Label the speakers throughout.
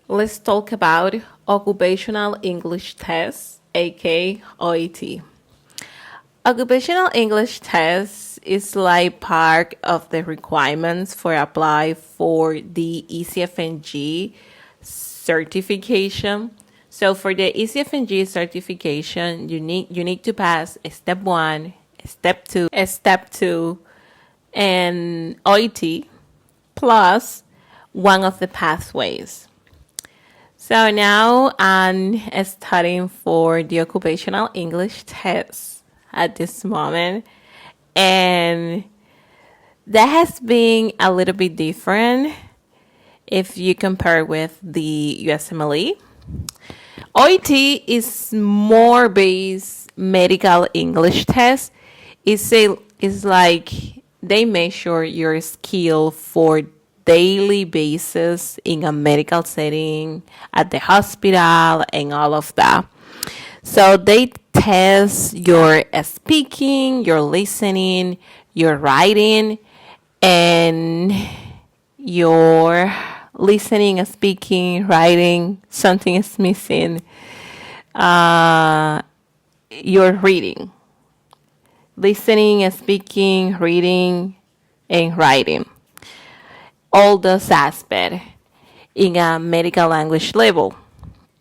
Speaker 1: Let's talk about occupational English test, aka OET. Occupational English test is like part of the requirements for apply for the ECFNG certification. So for the ECFNG certification, you need to pass step 1, step 2 and OET plus one of the pathways. So now I'm studying for the occupational English test at this moment. And that has been a little bit different if you compare with the USMLE. OET is more based medical English test. It's like they measure your skill for daily basis in a medical setting at the hospital and all of that. So they test your speaking, your listening, your writing, and your listening, speaking, writing. Something is missing. Your reading, listening, speaking, reading, and writing. All those aspects in a medical language level.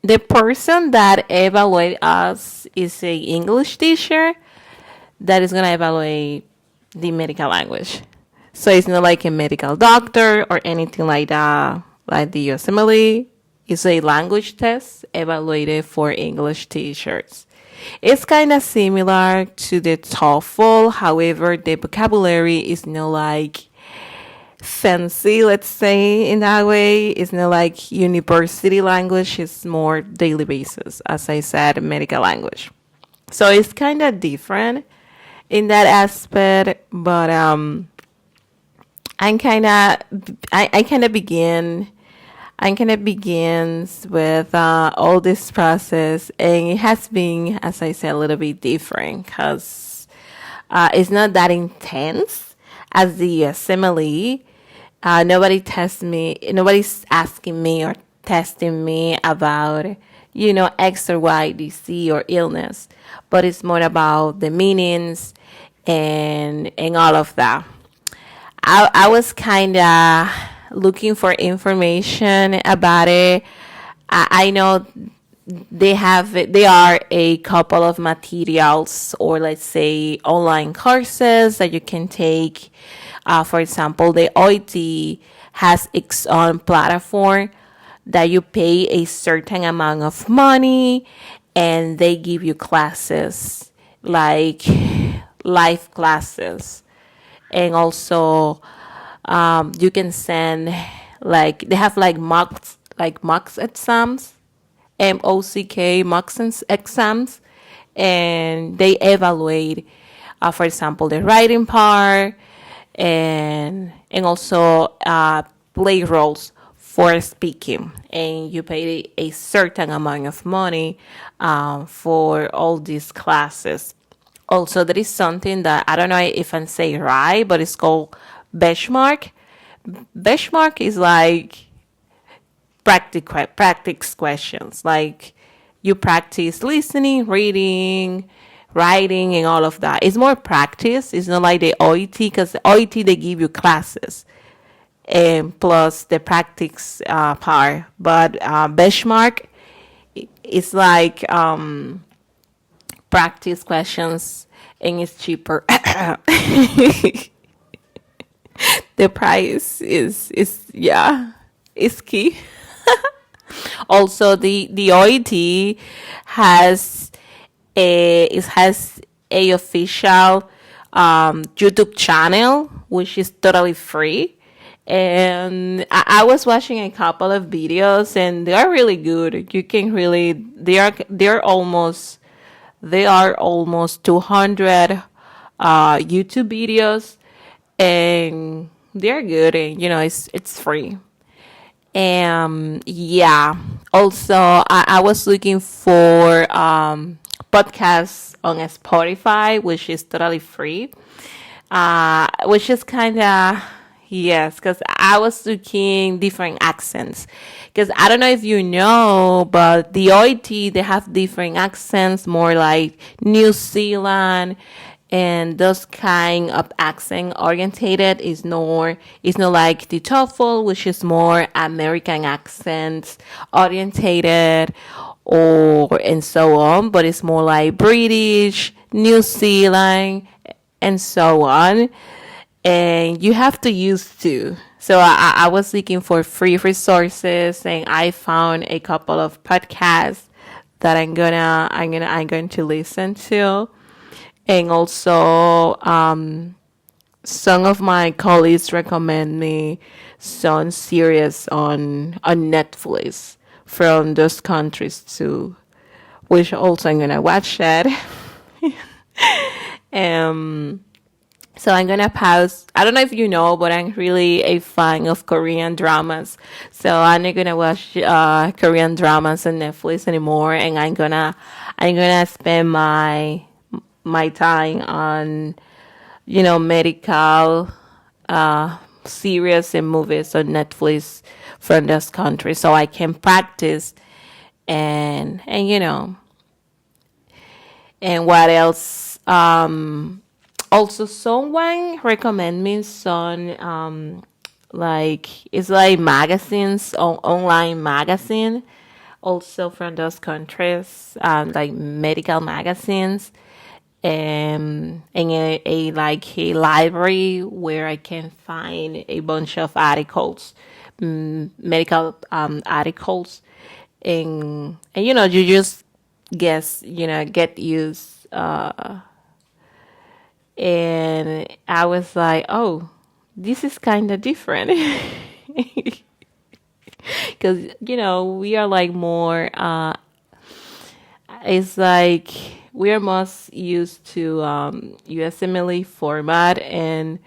Speaker 1: The person that evaluate us is a English teacher that is gonna evaluate the medical language. So it's not like a medical doctor or anything like that, like the USMLE. It's a language test evaluated for English teachers. It's kind of similar to the TOEFL, however, the vocabulary is not like fancy, let's say, in that way. It's not like university language, it's more daily basis, as I said, medical language. So it's kind of different in that aspect, but I kind of begins with all this process, and it has been, as I said, a little bit different because it's not that intense as the USMLE. Nobody's asking me or testing me about, X or Y disease or illness, but it's more about the meanings and all of that. I was kind of looking for information about it. I know they are a couple of materials, or let's say online courses that you can take. For example, the OET has its own platform that you pay a certain amount of money and they give you classes, like live classes. And also you can send, like, they have like mocks exams, mocks exams, and they evaluate, for example, the writing part, and also play roles for speaking, and you pay a certain amount of money for all these classes. Also, there is something that I don't know if I'm saying right, but it's called benchmark. Benchmark is like practice questions. Like you practice listening, reading, writing, and all of that. It's more practice. It's not like the OET, because the OET they give you classes and plus the practice part. But benchmark is like practice questions, and it's cheaper. The price is yeah, is key. Also, the OET has a official YouTube channel which is totally free, and I was watching a couple of videos and they are really good. You can really they are almost 200 YouTube videos, and they're good, and it's free. And yeah, also I was looking for podcasts on Spotify, which is totally free, which is kind of Yes, because I was looking different accents. Because I don't know if you know, but the OET, they have different accents, more like New Zealand and those kind of accent orientated is not like the TOEFL, which is more American accents orientated or and so on, but it's more like British, New Zealand, and so on, and you have to use to. So I was looking for free resources, and I found a couple of podcasts that I'm going to listen to, and also some of my colleagues recommend me some series on Netflix from those countries too, which also I'm gonna watch that. um So I'm gonna pause. I don't know if you know, but I'm really a fan of Korean dramas. So I'm not gonna watch Korean dramas on Netflix anymore, and I'm gonna spend my time on medical series and movies on Netflix from this country, so I can practice and and what else? Also, someone recommend me some like it's like magazines online magazine, also from those countries, like medical magazines, and a like a library where I can find a bunch of articles, medical articles, and you just get used. And I was like, oh, this is kind of different. Because we are like more it's like we are most used to USMLE format, and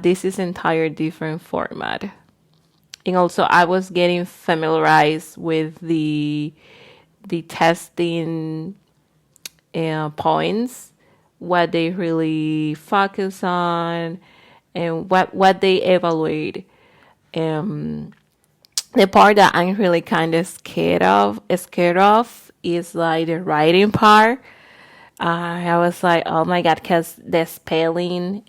Speaker 1: this is entire different format. And also I was getting familiarized with the testing points, what they really focus on, and what they evaluate. Um, the part that I'm really kind of scared of is like the writing part. I was like, oh my god, because the spelling,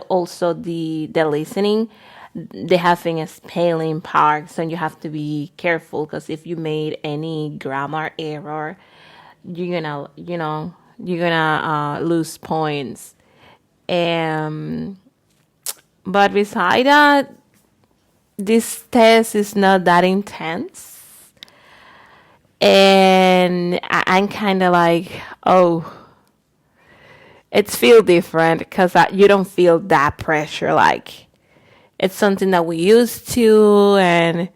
Speaker 1: also the listening, they having a spelling part, so you have to be careful because if you made any grammar error, you're gonna lose points. And but beside that, this test is not that intense, and I'm kind of like, oh, it's feel different because you don't feel that pressure. Like it's something that we used to, and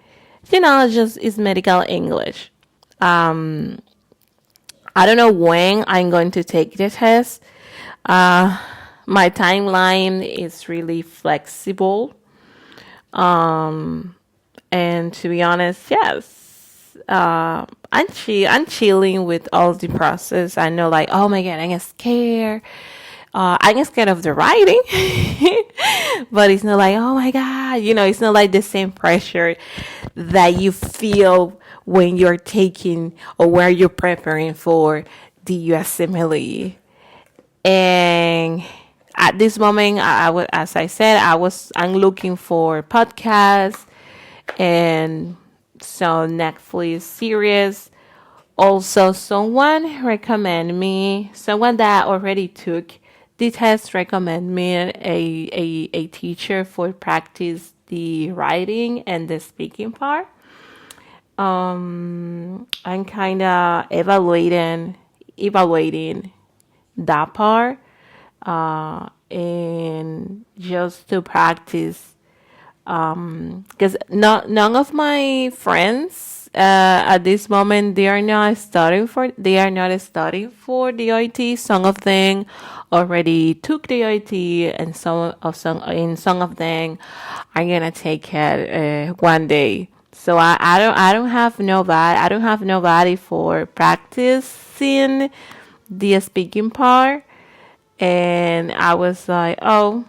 Speaker 1: it's just it's medical English. I don't know when I'm going to take the test. Uh, my timeline is really flexible. And to be honest, yes. I'm chilling with all the process. I know, like, oh my god, I'm scared. I'm scared of the writing, but it's not like, oh my god, it's not like the same pressure that you feel when you're taking or where you're preparing for the USMLE. And at this moment, as I said, I'm looking for podcasts and some Netflix series. Also, someone that already took the test recommend me a teacher for practice the writing and the speaking part. I'm kind of evaluating that part, and just to practice, because none of my friends at this moment they are not studying for the OET. Some of them already took the OET, and some of them are gonna take it one day. So I don't have nobody for practicing the speaking part, and I was like, oh,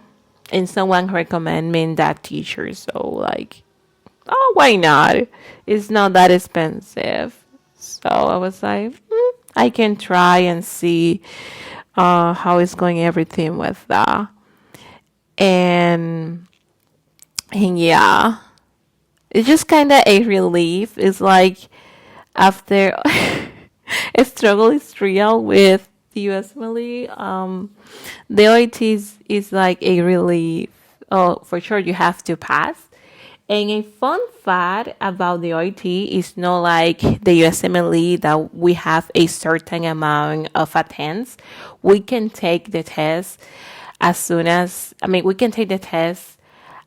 Speaker 1: and someone recommend me that teacher. So like, oh, why not? It's not that expensive. So I was like, I can try and see how it's going everything with that. And, and yeah, it's just kind of a relief. It's like after a struggle is real with the USMLE, the OET is like a relief. Oh, for sure, you have to pass. And a fun fact about the OET is not like the USMLE that we have a certain amount of attempts. We can take the test as soon as, I mean, we can take the test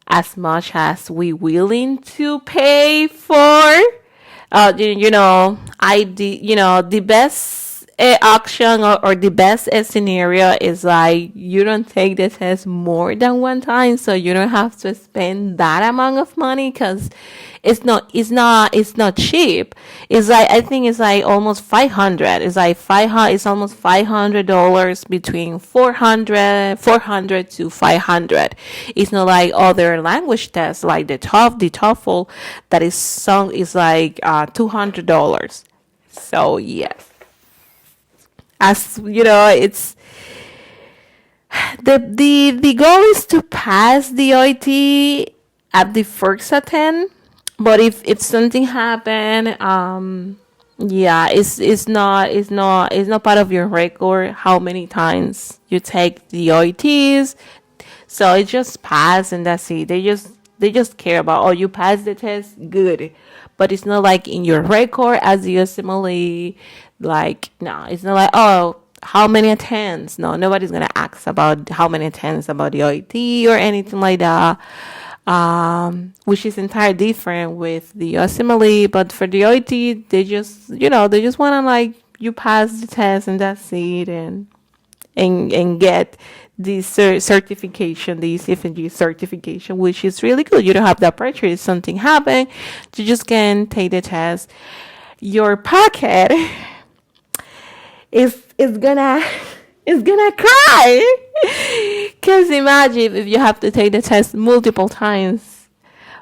Speaker 1: as much as we willing to pay for. The best option or the best scenario is like you don't take the test more than one time, so you don't have to spend that amount of money because it's not cheap. It's like I think it's like almost 500. It's like 500. It's almost $500 between 400 to 500. It's not like other language tests like the TOEFL that is like $200. So yes, as you know, it's the goal is to pass the OIT at the first attempt. But if something happen, yeah, it's not part of your record how many times you take the OITs. So it just pass and that's it. They just care about, oh, you passed the test, good. But it's not like in your record as the USMLE. Like, no, it's not like, oh, how many attempts. No, nobody's gonna ask about how many attempts about the OET or anything like that. Which is entirely different with the USMLE. But for the OET, they just wanna like you pass the test and that's it, and get the certification, the CFNG certification, which is really good. You don't have that pressure. If something happen, you just can take the test. Your pocket is gonna is gonna cry because imagine if you have to take the test multiple times.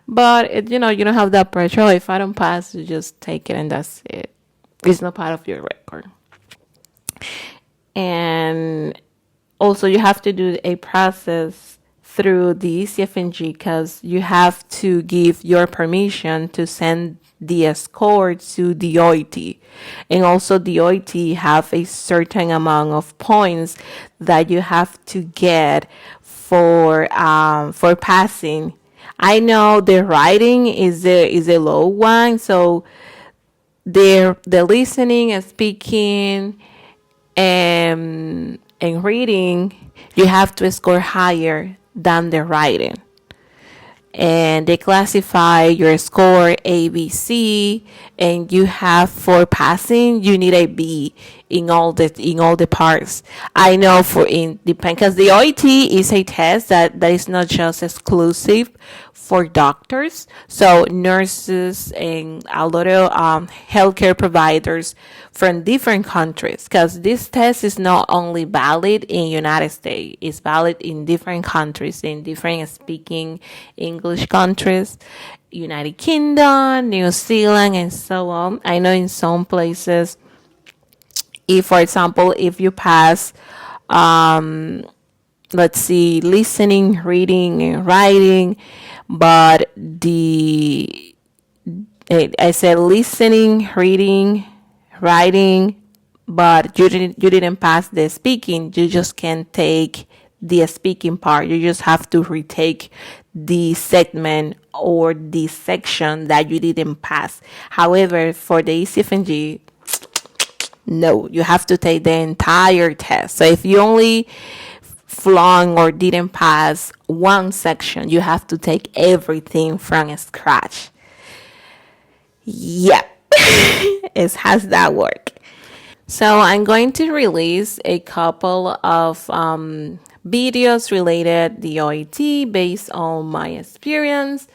Speaker 1: But you don't have that pressure. Oh, if I don't pass, you just take it and that's it. It's not part of your record. And also you have to do a process through the CFNG because you have to give your permission to send the score to the OET. And also the OET have a certain amount of points that you have to get for passing. I know the writing is a low one, so the listening and speaking and reading, you have to score higher than the writing. And they classify your score A, B, C, and you have for passing, you need a B in all the parts. I know for in depend because the OET is a test that is not just exclusive for doctors, so nurses and a lot of healthcare providers from different countries. Because this test is not only valid in United States, it's valid in different countries, in different speaking English countries, United Kingdom, New Zealand, and so on. I know in some places, if for example, if you pass, let's see, listening, reading, and writing, but I said listening, reading, writing, but you didn't pass the speaking. You just can't take the speaking part. You just have to retake the segment or the section that you didn't pass. However, for the ECFNG, no, you have to take the entire test. So if you only flung or didn't pass one section, you have to take everything from scratch. Yep. It has that work. So I'm going to release a couple of videos related the OET based on my experience,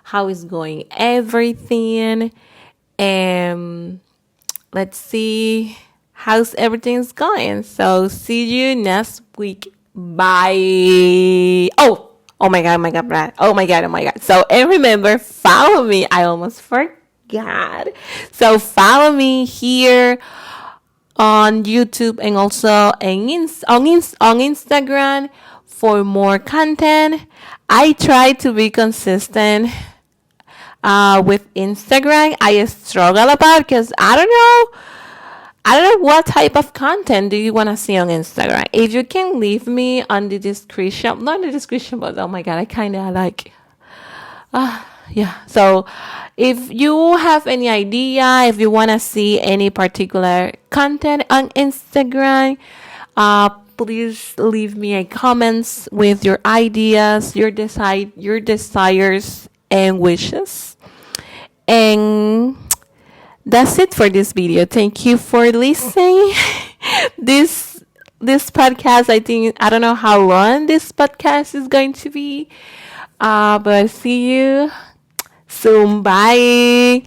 Speaker 1: how it's going, everything, and let's see how's everything's going. So see you next week. Bye. Oh, Oh my god, oh my god, Brad. Oh my god, oh my god. So, and remember, follow me. I almost forgot. So, follow me here on YouTube and also on Instagram for more content. I try to be consistent with Instagram. I struggle about because I don't know. I don't know what type of content do you want to see on Instagram. If you can leave me on the description, not the description, but oh my god, I kind of like, yeah. So if you have any idea, if you want to see any particular content on Instagram, please leave me a comments with your ideas, your desires and wishes. And that's it for this video. Thank you for listening. this this podcast, I don't know how long this podcast is going to be. But see you soon. Bye.